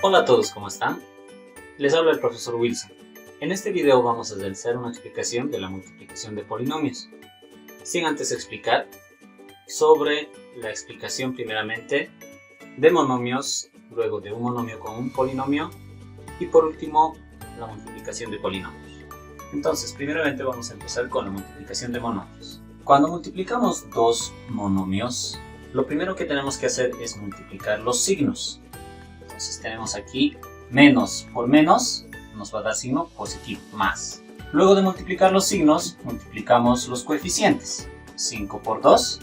Hola a todos, ¿cómo están? Les habla el profesor Wilson. En este video vamos a realizar una explicación de la multiplicación de polinomios. Sin antes explicar sobre la explicación primeramente de monomios, luego de un monomio con un polinomio y por último la multiplicación de polinomios. Entonces, primeramente vamos a empezar con la multiplicación de monomios. Cuando multiplicamos dos monomios, lo primero que tenemos que hacer es multiplicar los signos. Entonces tenemos aquí menos por menos, nos va a dar signo positivo, más. Luego de multiplicar los signos, multiplicamos los coeficientes. 5 por 2,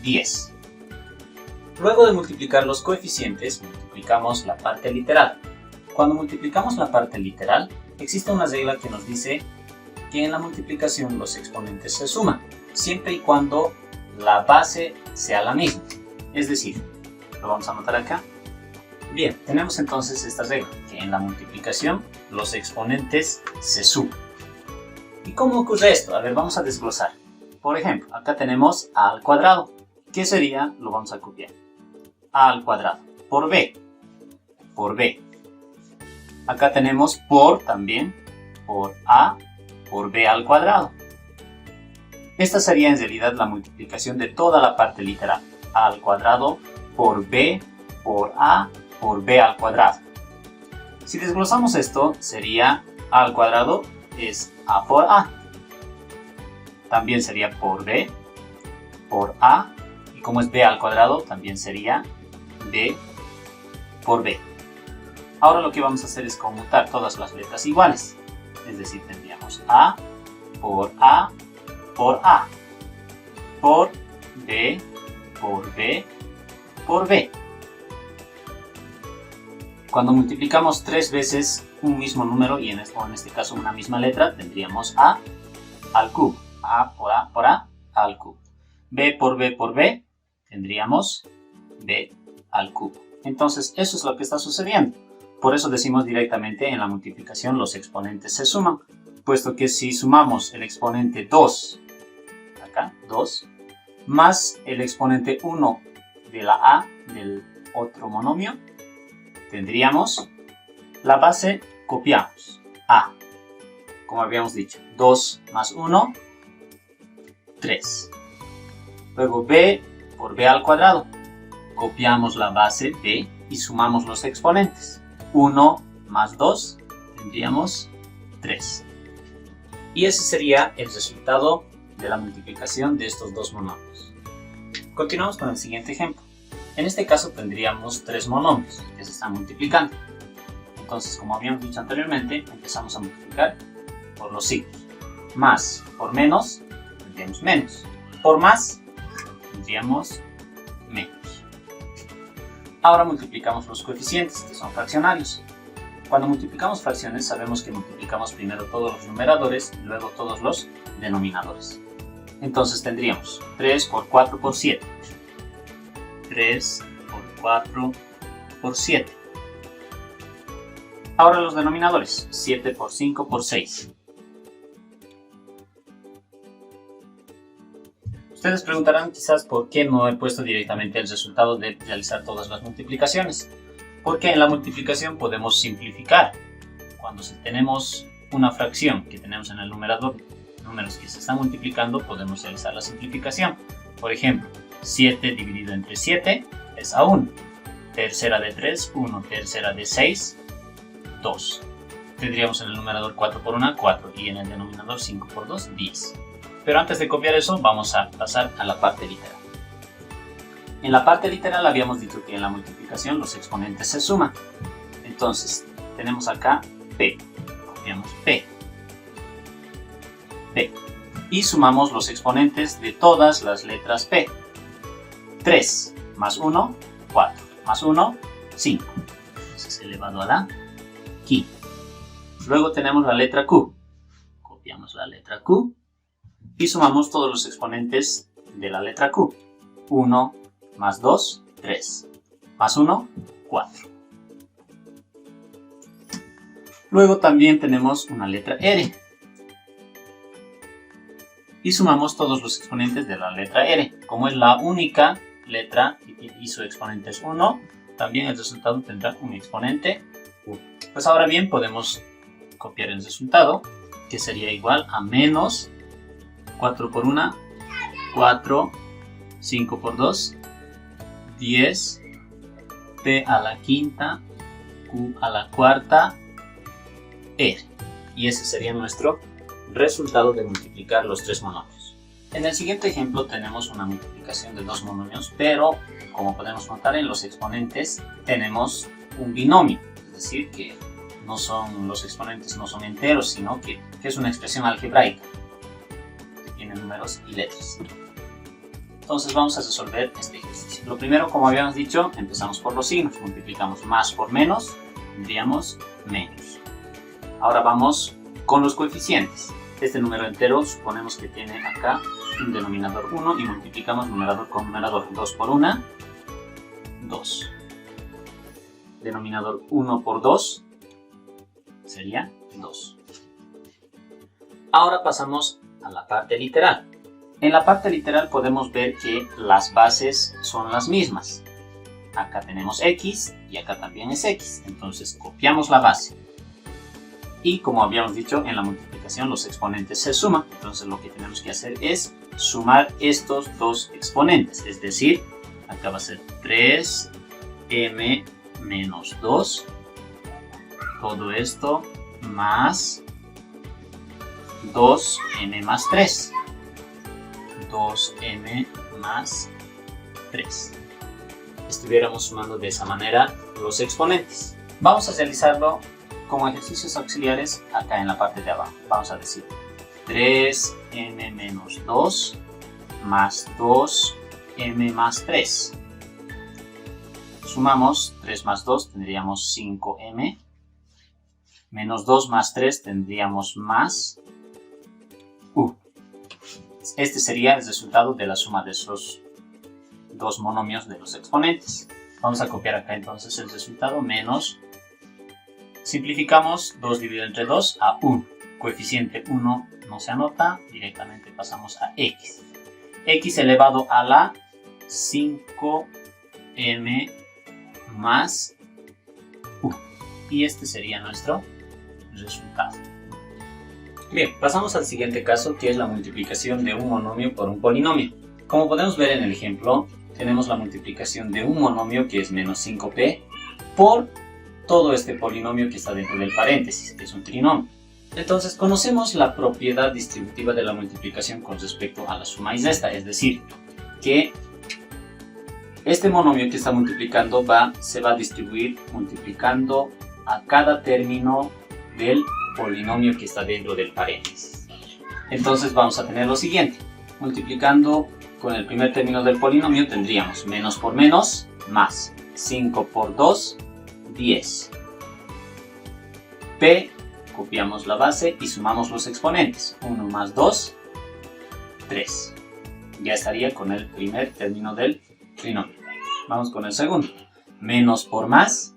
10. Luego de multiplicar los coeficientes, multiplicamos la parte literal. Cuando multiplicamos la parte literal, existe una regla que nos dice que en la multiplicación los exponentes se suman, siempre y cuando la base sea la misma. Es decir, lo vamos a anotar acá. Bien, tenemos entonces esta regla, que en la multiplicación los exponentes se suman. ¿Y cómo ocurre esto? A ver, vamos a desglosar. Por ejemplo, acá tenemos a al cuadrado. ¿Qué sería? Lo vamos a copiar. A al cuadrado por b. Por b. Acá tenemos por también, por a por b al cuadrado. Esta sería en realidad la multiplicación de toda la parte literal. A al cuadrado por b por a por b al cuadrado. Si desglosamos esto, sería a al cuadrado es a por a. También sería por b por a. Y como es b al cuadrado, también sería b por b. Ahora lo que vamos a hacer es conmutar todas las letras iguales. Es decir, tendríamos a por a por a. Por b por b por b. Cuando multiplicamos 3 veces un mismo número y en este caso una misma letra, tendríamos a al cubo. A por a al cubo. B por b por b, tendríamos b al cubo. Entonces eso es lo que está sucediendo. Por eso decimos directamente en la multiplicación los exponentes se suman, puesto que si sumamos el exponente 2, acá 2, más el exponente 1 de la a del otro monomio, tendríamos la base, copiamos a, como habíamos dicho, 2 más 1, 3. Luego b por b al cuadrado, copiamos la base b y sumamos los exponentes. 1 más 2, tendríamos 3. Y ese sería el resultado de la multiplicación de estos dos monomios. Continuamos con el siguiente ejemplo. En este caso tendríamos 3 monomios que se están multiplicando. Entonces, como habíamos dicho anteriormente, empezamos a multiplicar por los signos. Más por menos, tendríamos menos. Por más, tendríamos menos. Ahora multiplicamos los coeficientes, que son fraccionarios. Cuando multiplicamos fracciones, sabemos que multiplicamos primero todos los numeradores y luego todos los denominadores. Entonces tendríamos 3 por 4 por 7. 3 por 4 por 7. Ahora los denominadores. 7 por 5 por 6. Ustedes preguntarán quizás por qué no he puesto directamente el resultado de realizar todas las multiplicaciones. Porque en la multiplicación podemos simplificar. Cuando tenemos una fracción que tenemos en el numerador, números que se están multiplicando, podemos realizar la simplificación. Por ejemplo, 7 dividido entre 7 es a 1. Tercera de 3, 1. Tercera de 6, 2. Tendríamos en el numerador 4 por 1, 4. Y en el denominador 5 por 2, 10. Pero antes de copiar eso, vamos a pasar a la parte literal. En la parte literal habíamos dicho que en la multiplicación los exponentes se suman. Entonces, tenemos acá p. Copiamos p. P. Y sumamos los exponentes de todas las letras p. 3 más 1, 4. Más 1, 5. Entonces, elevado a la quinta. Luego tenemos la letra q. Copiamos la letra q. Y sumamos todos los exponentes de la letra q. 1 más 2, 3. Más 1, 4. Luego también tenemos una letra r. Y sumamos todos los exponentes de la letra r. Como es la única letra y su exponente es 1, también el resultado tendrá un exponente 1. Pues ahora bien, podemos copiar el resultado, que sería igual a menos 4 por 1, 4, 5 por 2, 10, p a la quinta, q a la cuarta, r. Y ese sería nuestro resultado de multiplicar los tres monomios. En el siguiente ejemplo tenemos una multiplicación de dos monomios, pero como podemos notar en los exponentes tenemos un binomio, es decir que los exponentes no son enteros, sino que es una expresión algebraica que tiene números y letras. Entonces vamos a resolver este ejercicio. Lo primero, como habíamos dicho, empezamos por los signos. Multiplicamos más por menos, tendríamos menos. Ahora vamos con los coeficientes. Este número entero suponemos que tiene acá un denominador 1 y multiplicamos numerador con numerador. 2 por 1, 2. Denominador 1 por 2 sería 2. Ahora pasamos a la parte literal. En la parte literal podemos ver que las bases son las mismas. Acá tenemos x y acá también es x. Entonces copiamos la base. Y como habíamos dicho, en la multiplicación los exponentes se suman. Entonces lo que tenemos que hacer es sumar estos dos exponentes. Es decir, acá va a ser 3m menos 2. Todo esto más 2m más 3. 2m más 3. Estuviéramos sumando de esa manera los exponentes. Vamos a realizarlo como ejercicios auxiliares acá en la parte de abajo. Vamos a decir 3m menos 2 más 2m más 3. Sumamos 3 más 2 tendríamos 5m. Menos 2 más 3 tendríamos más u. Este sería el resultado de la suma de esos dos monomios de los exponentes. Vamos a copiar acá entonces el resultado menos. Simplificamos 2 dividido entre 2 a 1. Coeficiente 1 no se anota, directamente pasamos a x. X elevado a la 5m más u. Y este sería nuestro resultado. Bien, pasamos al siguiente caso, que es la multiplicación de un monomio por un polinomio. Como podemos ver en el ejemplo, tenemos la multiplicación de un monomio que es menos 5p por todo este polinomio que está dentro del paréntesis, que es un trinomio. Entonces conocemos la propiedad distributiva de la multiplicación con respecto a la suma y resta, es decir, que este monomio que está multiplicando se va a distribuir multiplicando a cada término del polinomio que está dentro del paréntesis. Entonces vamos a tener lo siguiente. Multiplicando con el primer término del polinomio tendríamos menos por menos, más 5 por 2, 10. P, copiamos la base y sumamos los exponentes. 1 más 2, 3. Ya estaría con el primer término del trinomio. Vamos con el segundo. Menos por más,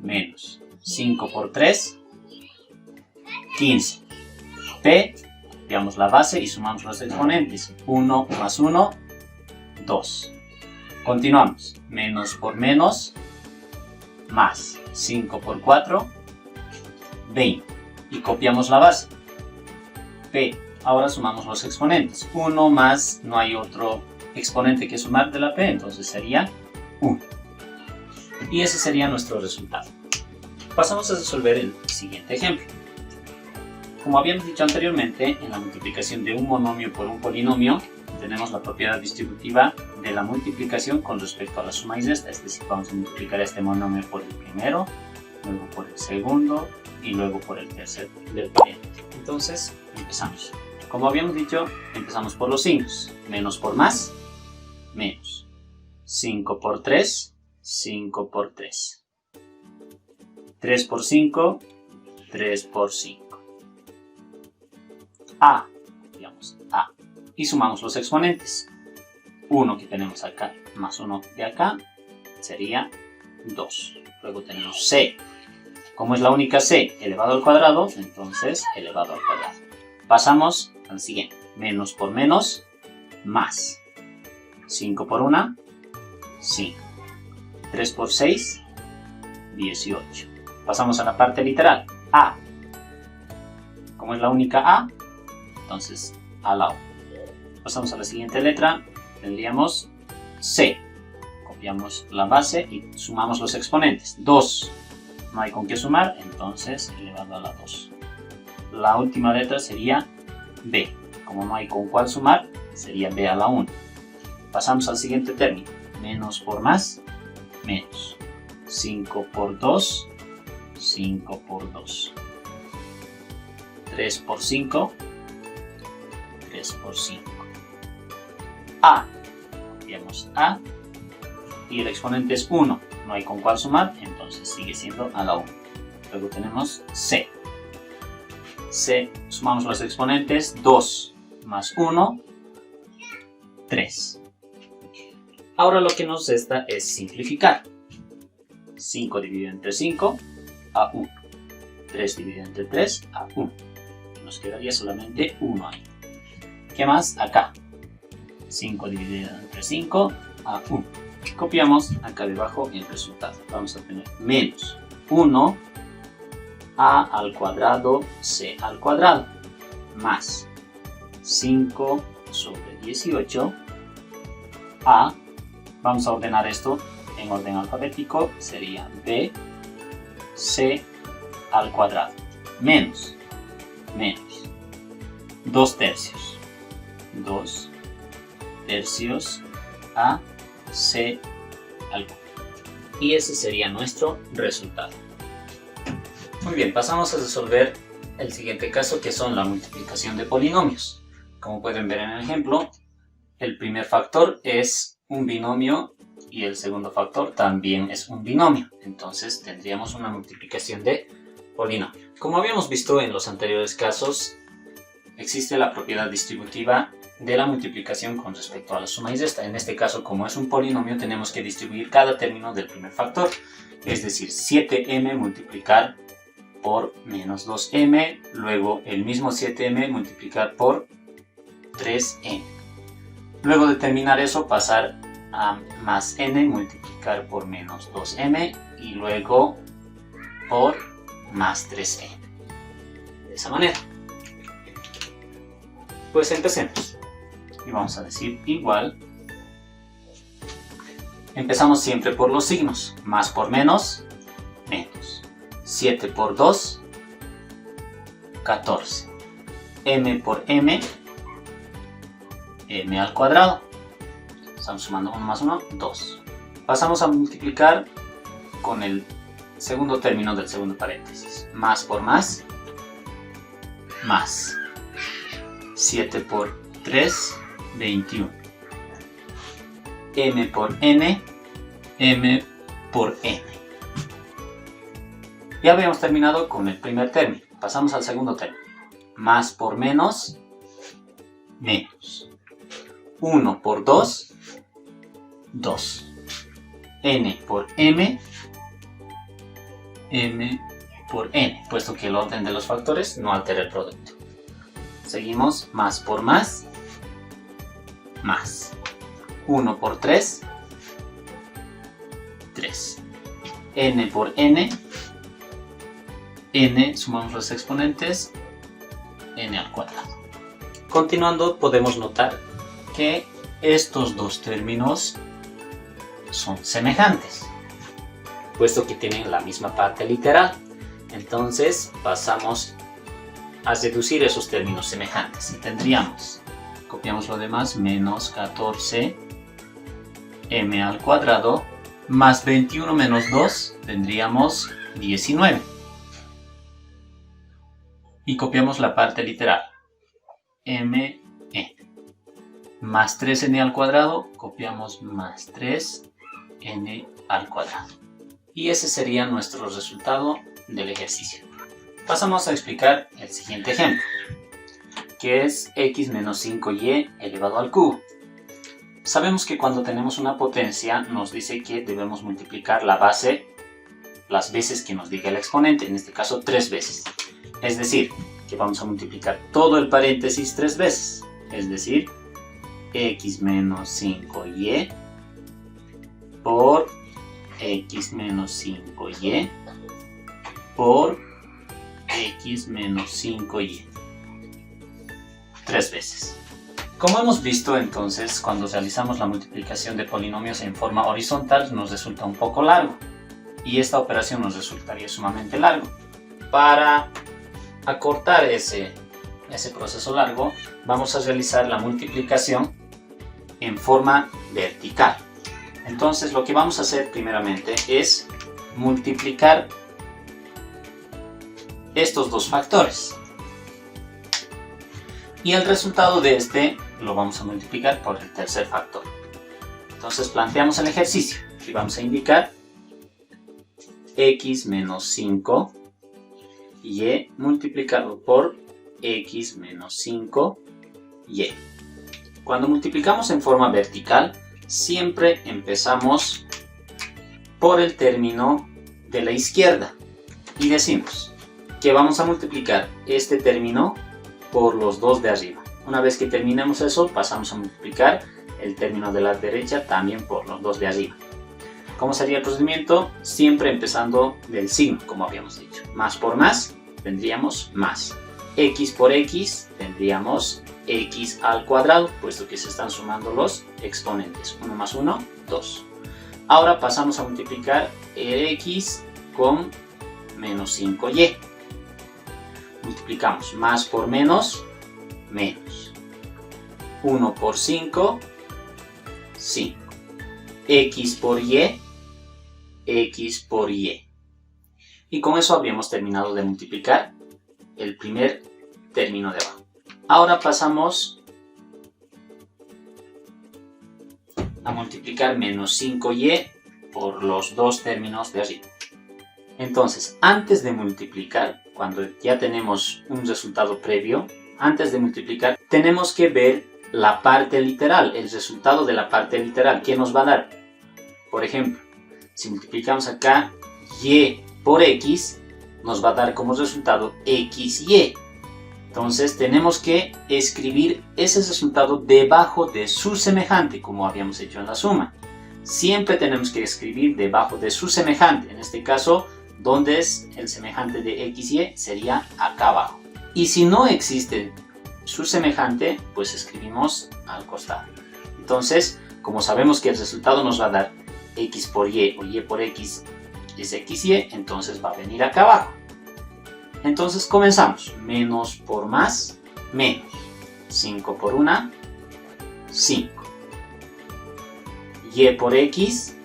menos. 5 por 3, 15. P, copiamos la base y sumamos los exponentes. 1 más 1, 2. Continuamos. Menos por menos, más. 5 por 4, 20. Y copiamos la base. P. Ahora sumamos los exponentes. 1 más, no hay otro exponente que sumar de la P, entonces sería 1. Y ese sería nuestro resultado. Pasamos a resolver el siguiente ejemplo. Como habíamos dicho anteriormente, en la multiplicación de un monomio por un polinomio, tenemos la propiedad distributiva de la multiplicación con respecto a la suma y resta, es decir, vamos a multiplicar este monomio por el primero, luego por el segundo y luego por el tercer del paréntesis. Entonces, empezamos. Como habíamos dicho, empezamos por los signos. Menos por más, menos. 5 por 3, 5 por 3. 3 por 5, 3 por 5. A, digamos, A. Y sumamos los exponentes. 1 que tenemos acá más 1 de acá sería 2. Luego tenemos C. Como es la única C elevado al cuadrado, entonces elevado al cuadrado. Pasamos al siguiente. Menos por menos, más. 5 por 1, 5. 3 por 6, 18. Pasamos a la parte literal. A. Como es la única A, entonces a la U. Pasamos a la siguiente letra. Tendríamos C. Copiamos la base y sumamos los exponentes. 2. No hay con qué sumar, entonces elevado a la 2. La última letra sería B. Como no hay con cuál sumar, sería B a la 1. Pasamos al siguiente término. Menos por más, menos. 5 por 2, 5 por 2. 3 por 5, 3 por 5. A. Copiamos A. Y el exponente es 1. No hay con cuál sumar, entonces sigue siendo a la 1. Luego tenemos C. C, sumamos los exponentes. 2 más 1, 3. Ahora lo que nos resta es simplificar. 5 dividido entre 5, a 1. 3 dividido entre 3, a 1. Nos quedaría solamente 1 ahí. ¿Qué más? Acá. 5 dividido entre 5, a 1. Copiamos acá debajo el resultado. Vamos a tener menos 1, a al cuadrado, c al cuadrado, más 5 sobre 18, a, vamos a ordenar esto en orden alfabético, sería b, c al cuadrado, menos 2 tercios, 2 tercios a c al cubo. Y ese sería nuestro resultado. Muy bien, pasamos a resolver el siguiente caso, que son la multiplicación de polinomios. Como pueden ver en el ejemplo, el primer factor es un binomio y el segundo factor también es un binomio. Entonces tendríamos una multiplicación de polinomio. Como habíamos visto en los anteriores casos, existe la propiedad distributiva de la multiplicación con respecto a la suma y resta. En este caso, como es un polinomio, tenemos que distribuir cada término del primer factor. Es decir, 7m multiplicar por menos 2m, luego el mismo 7m multiplicar por 3m. Luego de terminar eso, pasar a más n multiplicar por menos 2m y luego por más 3m. De esa manera. Pues empecemos. Y vamos a decir igual. Empezamos siempre por los signos. Más por menos, menos. 7 por 2, 14. M por m, m al cuadrado. Estamos sumando 1 más 1, 2. Pasamos a multiplicar con el segundo término del segundo paréntesis. Más por más, más. 7 por 3, 21. M por n, m por n. Ya habíamos terminado con el primer término. Pasamos al segundo término. Más por menos, menos. 1 por 2, 2. N por m, m por n, puesto que el orden de los factores no altera el producto. Seguimos, más por más, más. 1 por 3, 3. N por n, n, sumamos los exponentes, n al cuadrado. Continuando, podemos notar que estos dos términos son semejantes, puesto que tienen la misma parte literal. Entonces pasamos a reducir esos términos semejantes y tendríamos, copiamos lo demás, menos 14 m al cuadrado más 21 menos 2, tendríamos 19. Y copiamos la parte literal, m n. Más 3n al cuadrado, copiamos más 3n al cuadrado. Y ese sería nuestro resultado del ejercicio. Pasamos a explicar el siguiente ejemplo, que es x menos 5y elevado al cubo. Sabemos que cuando tenemos una potencia nos dice que debemos multiplicar la base las veces que nos diga el exponente, en este caso 3 veces. Es decir, que vamos a multiplicar todo el paréntesis 3 veces. Es decir, x menos 5y por x menos 5y por x menos 5y. 3 veces. Como hemos visto entonces, cuando realizamos la multiplicación de polinomios en forma horizontal nos resulta un poco largo. Y esta operación nos resultaría sumamente largo. Para acortar ese proceso largo, vamos a realizar la multiplicación en forma vertical. Entonces lo que vamos a hacer primeramente es multiplicar estos dos factores. Y el resultado de este lo vamos a multiplicar por el tercer factor. Entonces planteamos el ejercicio y vamos a indicar x menos 5 y multiplicado por x menos 5 y. Cuando multiplicamos en forma vertical, siempre empezamos por el término de la izquierda y decimos que vamos a multiplicar este término por los dos de arriba. Una vez que terminemos eso, pasamos a multiplicar el término de la derecha también por los dos de arriba. ¿Cómo sería el procedimiento? Siempre empezando del signo, como habíamos dicho. Más por más, tendríamos más. X por x, tendríamos x al cuadrado, puesto que se están sumando los exponentes. 1 más 1, 2. Ahora pasamos a multiplicar el x con menos 5y. Multiplicamos más por menos, menos. 1 por 5, 5. X por y, x por y. Y con eso habríamos terminado de multiplicar el primer término de abajo. Ahora pasamos a multiplicar menos 5y por los dos términos de arriba. Entonces, antes de multiplicar, cuando ya tenemos un resultado previo, antes de multiplicar, tenemos que ver la parte literal, el resultado de la parte literal. ¿Qué nos va a dar? Por ejemplo, si multiplicamos acá y por x, nos va a dar como resultado xy. Entonces tenemos que escribir ese resultado debajo de su semejante, como habíamos hecho en la suma. Siempre tenemos que escribir debajo de su semejante. En este caso, donde es el semejante de xy, sería acá abajo. Y si no existe su semejante, pues escribimos al costado. Entonces, como sabemos que el resultado nos va a dar x por y o y por x es xy, entonces va a venir acá abajo. Entonces comenzamos. Menos por más, menos. 5 por 1, 5. Y por x,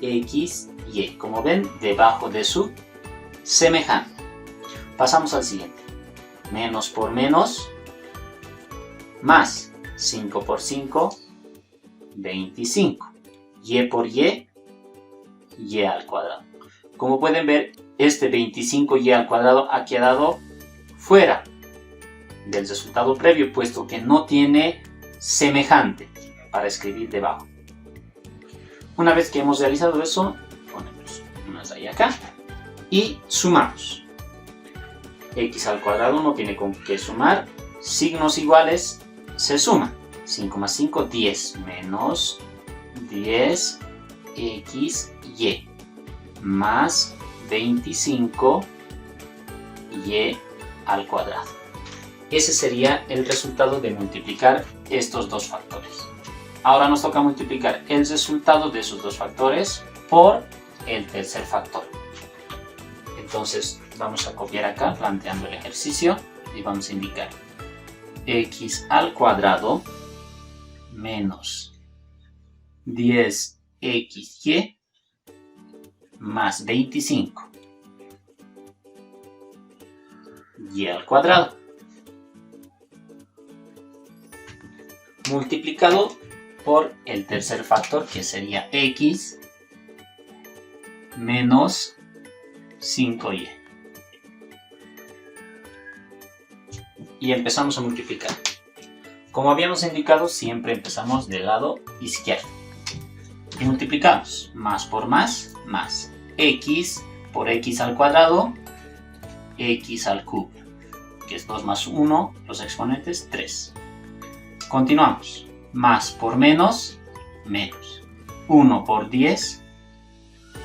x, y. Como ven, debajo de su semejante. Pasamos al siguiente. Menos por menos, más. 5 por 5, 25. Y por y al cuadrado. Como pueden ver, este 25y al cuadrado ha quedado fuera del resultado previo, puesto que no tiene semejante para escribir debajo. Una vez que hemos realizado eso, ponemos una raya acá y sumamos. X al cuadrado no tiene con qué sumar, signos iguales se suman. 5 más 5, 10, menos 10 xy, más 25 y al cuadrado. Ese sería el resultado de multiplicar estos dos factores. Ahora nos toca multiplicar el resultado de esos dos factores por el tercer factor. Entonces vamos a copiar acá planteando el ejercicio y vamos a indicar x al cuadrado menos 10xy más 25 y al cuadrado multiplicado por el tercer factor, que sería x menos 5y. Y empezamos a multiplicar. Como habíamos indicado, siempre empezamos del lado izquierdo. Y multiplicamos. Más por más, más. X por x al cuadrado, x al cubo, que es 2 más 1, los exponentes 3. Continuamos. Más por menos, menos. 1 por 10,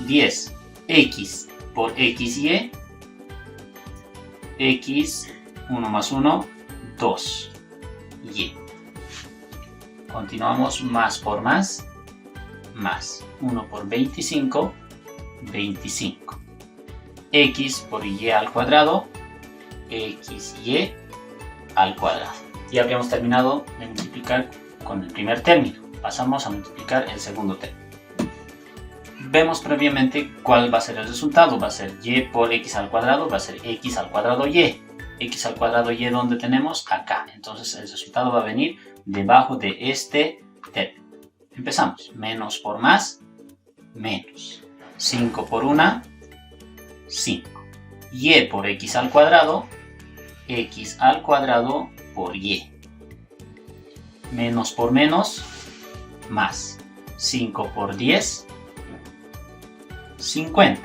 10, x por xy, x, 1 más 1, 2, y. Continuamos más por más, 1 por 25, 25. X por y al cuadrado, xy al cuadrado. Ya habíamos terminado de multiplicar con el primer término. Pasamos a multiplicar el segundo término. Vemos previamente cuál va a ser el resultado. Va a ser y por x al cuadrado, va a ser x al cuadrado y. X al cuadrado y, ¿dónde tenemos? Acá. Entonces el resultado va a venir debajo de este término. Empezamos. Menos por más, menos. 5 por 1, 5. Y por x al cuadrado por y. Menos por menos, más. 5 por 10, 50.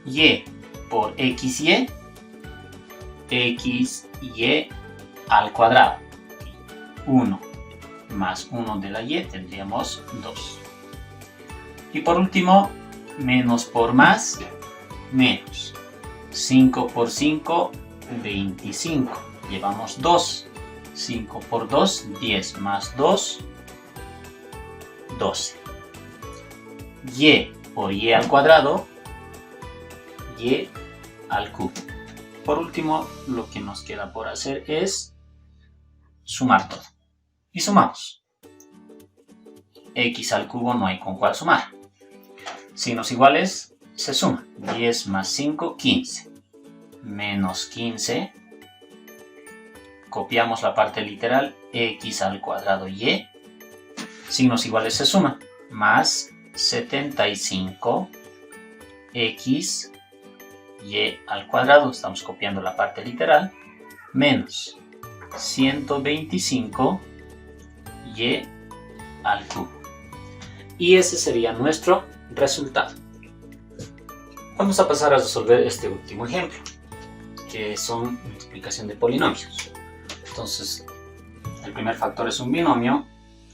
Y por xy, xy al cuadrado. 1 más 1 de la y tendríamos 2. Y por último, menos por más, menos. 5 por 5, 25. Llevamos 2. 5 por 2, 10 más 2, 12. Y por y al cuadrado, y al cubo. Por último, lo que nos queda por hacer es sumar todo. Y sumamos. X al cubo no hay con cuál sumar. Signos iguales se suman. 10 más 5, 15. Menos 15. Copiamos la parte literal. X al cuadrado y. Signos iguales se suman. Más 75. X y al cuadrado. Estamos copiando la parte literal. Menos 125 y al cubo. Y ese sería nuestro resultado. Vamos a pasar a resolver este último ejemplo, que son multiplicación de polinomios. Entonces, el primer factor es un binomio,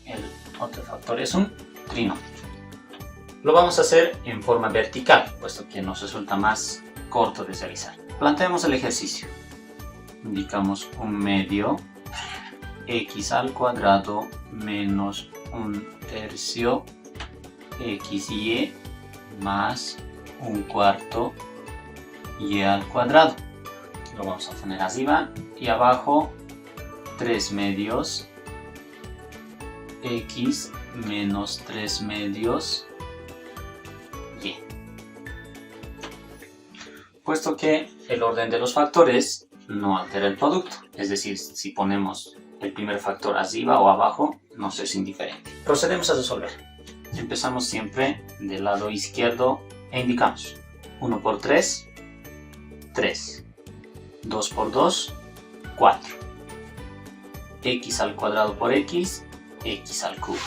el otro factor es un trinomio. Lo vamos a hacer en forma vertical, puesto que nos resulta más corto de realizar. Planteemos el ejercicio. Indicamos un medio, x al cuadrado menos un tercio xy más un cuarto y al cuadrado. Lo vamos a poner arriba y abajo 3 medios x menos 3 medios y. Puesto que el orden de los factores no altera el producto, es decir, si ponemos el primer factor arriba o abajo, nos es indiferente. Procedemos a resolver. Empezamos siempre del lado izquierdo e indicamos 1 por 3, 3. 2 por 2, 4. X al cuadrado por x, x al cubo.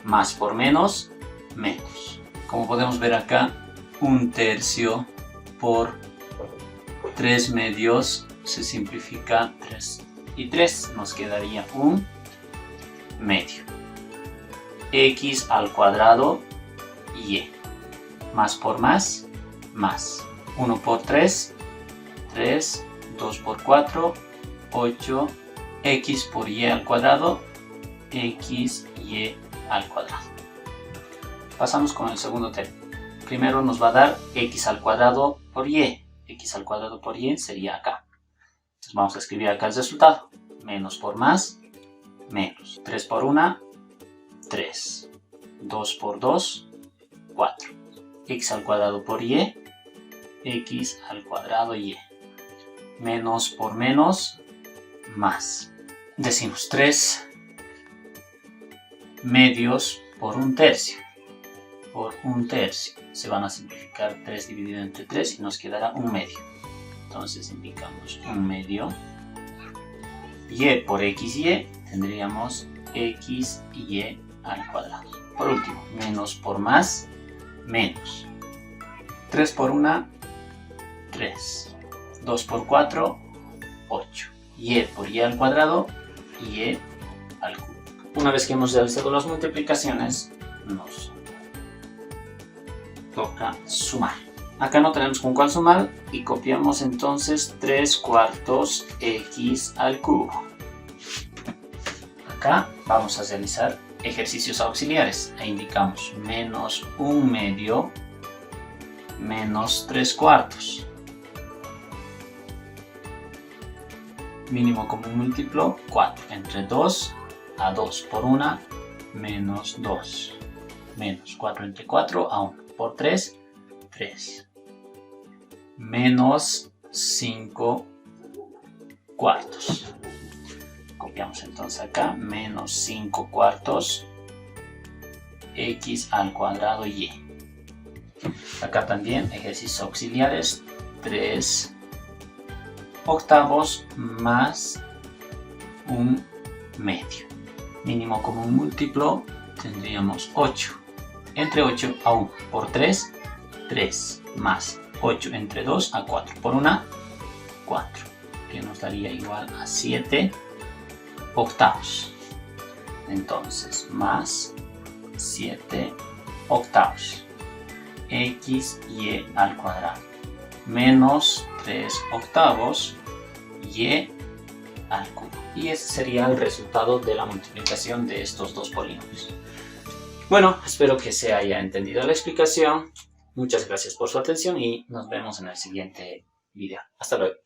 Más por menos, menos. Como podemos ver acá, un tercio por 3 medios se simplifica 3 y 3. Nos quedaría un medio. X al cuadrado y. Más por más, más. 1 por 3, 3. 2 por 4, 8. X por y al cuadrado, x y al cuadrado. Pasamos con el segundo término. Primero nos va a dar x al cuadrado por y. X al cuadrado por y sería acá. Entonces vamos a escribir acá el resultado. Menos por más, menos. 3 por 1, 3. 2 por 2, 4. X al cuadrado por y, x al cuadrado y. Menos por menos, más. Decimos 3 medios por un tercio. Por un tercio. Se van a simplificar 3 dividido entre 3 y nos quedará un medio. Entonces indicamos un medio. Y por xy tendríamos x y al cuadrado. Por último, menos por más, menos. 3 por 1, 3. 2 por 4, 8. Y por y al cuadrado, y al cubo. Una vez que hemos realizado las multiplicaciones, nos toca sumar. Acá no tenemos con cuál sumar y copiamos entonces 3/4 x al cubo. Acá vamos a realizar ejercicios auxiliares e indicamos menos 1/2 menos 3/4. Mínimo común múltiplo 4. Entre 2 a 2 por 1 menos 2. Menos 4 entre 4 a 1 por 3, 3. Menos 5/4. Copiamos entonces acá, menos 5/4 x al cuadrado y. Acá también ejercicios auxiliares, 3/8 más 1/2. Mínimo común múltiplo tendríamos 8. Entre 8 a 1 por 3, 3 más 8 entre 2 a 4 por 1, 4, que nos daría igual a 7/8. Entonces, más 7/8 x y al cuadrado menos 3/8 y al cubo. Y ese sería el resultado de la multiplicación de estos dos polinomios. Bueno, espero que se haya entendido la explicación. Muchas gracias por su atención y nos vemos en el siguiente video. Hasta luego.